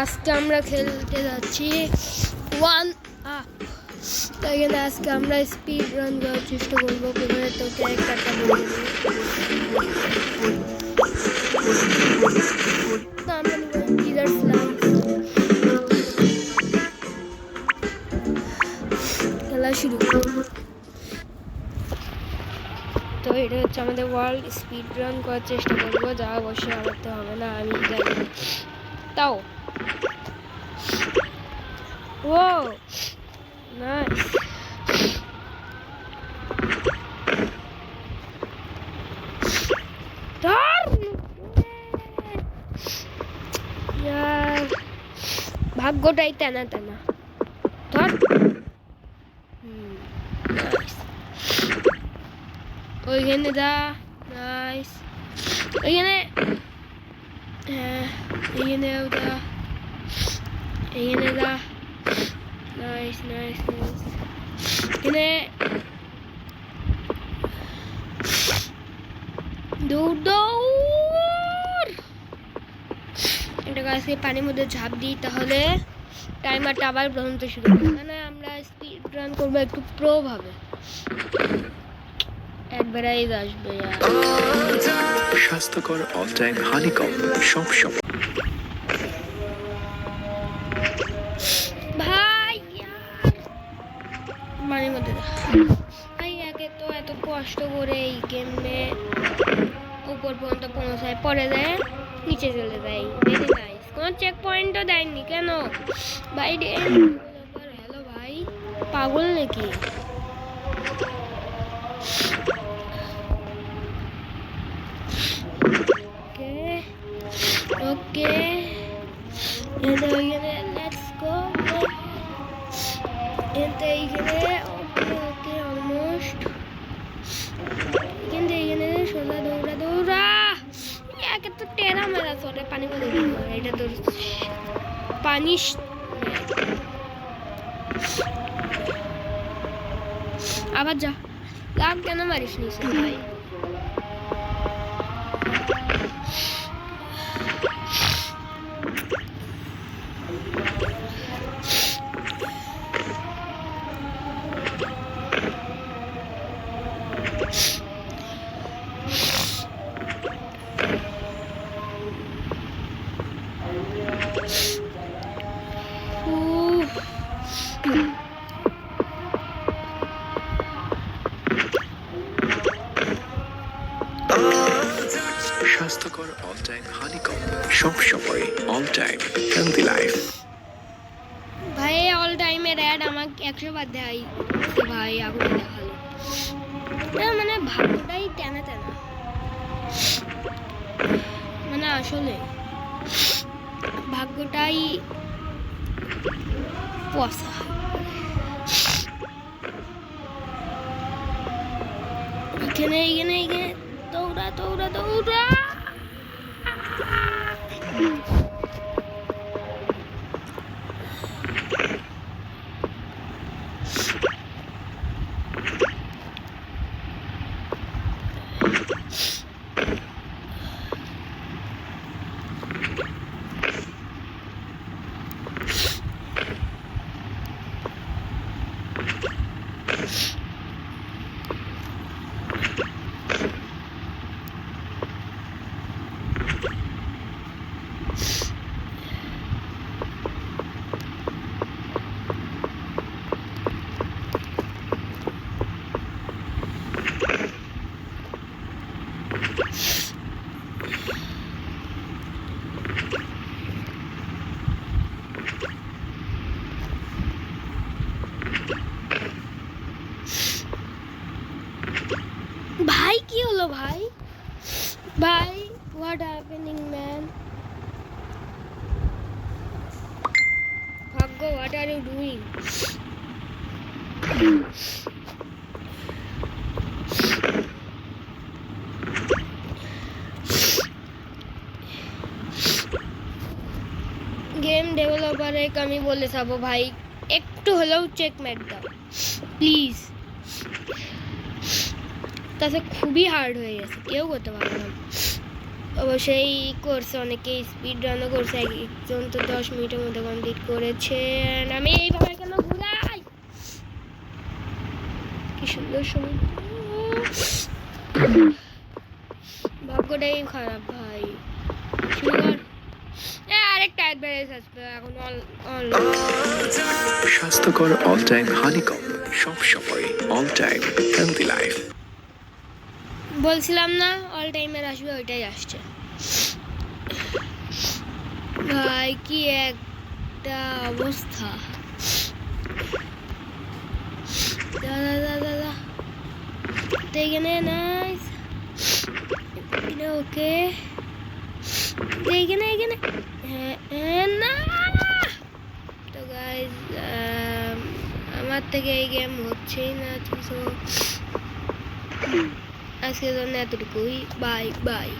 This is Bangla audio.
আজকে আমরা খেলতে যাচ্ছি ওয়ান আপ। তো এখানে আজকে আমরা স্পিড রান করার চেষ্টা করবো। প্রথমে তো ক্যারেক্টারটা বলে দেবো। তো আমরা ডিলার ফ্লাইস খেলা শুরু করবো। তো এটা হচ্ছে আমাদের ওয়ার্ল্ড স্পিড রান করার চেষ্টা করবো, যা অবশ্যই আমারতে হবে না, আমি জানি। তাও ও নাইস। ভাগ্যটাই টানা টানা। ধর ওইখানে দা নাইস। ওইখানে হ্যাঁ এইখানেও দা, এইখানে দা নাইস নাইস নাইস। এখানে দৌড় দৌড়। এটা গাছকে পানির মধ্যে ঝাঁপ দিই, তাহলে টাইমারটা আবার প্রথম থেকে শুরু করবো। মানে আমরা স্পিড রান করবো একটু প্রো ভাবে। অ্যাডভার্টাইজ আসবে স্বাস্থ্যকর অল টাইম হানিকম সব সময়। ভাই পানির মধ্যে ভাই একে তো এত কষ্ট করে এই গেমে উপর পর্যন্ত পৌঁছায়, পরে দেয় নিচে চলে যায়। Very nice. কোনো চেক পয়েন্টও দেয়নি কেন ভাই? হ্যালো ভাই, পাগল নাকি? Okay let's go. এইখানে ওকে ওকে অলমোস্ট। কিন্তু এইখানে সোজা দৌড়া দৌড়া একে তো টেরা মেরা চলে পানি মধ্যে। এটা তো পানিশ। আবার যা লাভ কেন মারিস নি ভাই? স্বাস্থ্যকর অল টাইম হানিকম সব সময় অল টাইম হেলদি লাইফ। ভাই অল টাইমের অ্যাড আমাকে 100 বার দেয় ভাই। আগুন দেখালো মানে ভাগ্যটাই টানা টানা। মানে আসলে ভাগ্যটাই পয়সা। এখানে এখানে এখানে দৌড়া দৌড়া দৌড়া। ভাই কি হলো ভাই? ভাই হোয়াট হ্যাপেনিং ম্যান? ভাগ্য what are you doing? Game ডেভেলপারে আমি বলে যাবো ভাই, একটু হলেও চেকমেট দাও প্লিজ। তাতে খুবই হার্ড হয়ে গেছে, কেউ করতে পারবে না। অবশ্যই করছে, অনেকে স্পিড রানও করছে, একজন তো 10 মিনিটের মধ্যে কমপ্লিট করেছে। And আমি এইভাবে কেন ঘুরাই, কি সুন্দর সময়। ভাগ্যটাই খারাপ ভাই। শুরু কর। আরেকটা অ্যাডভারেজ আসবে এখন। স্বাস্থ্যকর অল টাইম হানিকম, সব সময় অল টাইম হেলদি লাইফ। বলছিলাম না অল টাইমের আসবে, ওইটাই আসছে ভাই। কি একটা অবস্থা। দাদা দাদা দাদা দেখে নাইস। ওকে দেখে এখানে। হ্যাঁ না, তো গাইজ আমার থেকে এই গেম হচ্ছেই না। তো আজকের জন্য এতটুকুই। Bye bye.